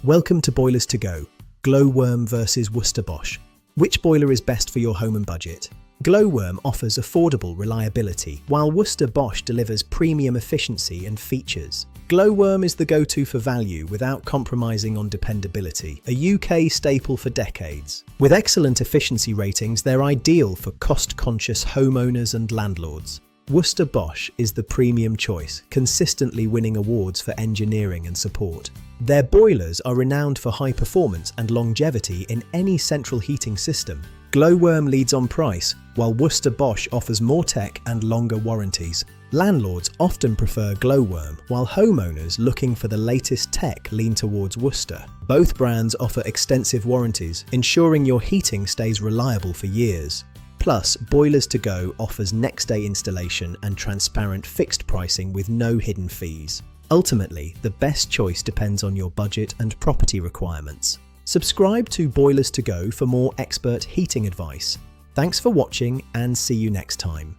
Welcome to Boilers2Go, Glow-worm versus Worcester Bosch. Which boiler is best for your home and budget? Glow-worm offers affordable reliability, while Worcester Bosch delivers premium efficiency and features. Glow-worm is the go-to for value without compromising on dependability, a UK staple for decades. With excellent efficiency ratings, they're ideal for cost-conscious homeowners and landlords. Worcester Bosch is the premium choice, consistently winning awards for engineering and support. Their boilers are renowned for high performance and longevity in any central heating system. Glow-worm leads on price, while Worcester Bosch offers more tech and longer warranties. Landlords often prefer Glow-worm, while homeowners looking for the latest tech lean towards Worcester. Both brands offer extensive warranties, ensuring your heating stays reliable for years. Plus, Boilers2Go offers next-day installation and transparent fixed pricing with no hidden fees. Ultimately, the best choice depends on your budget and property requirements. Subscribe to Boilers2Go for more expert heating advice. Thanks for watching and see you next time.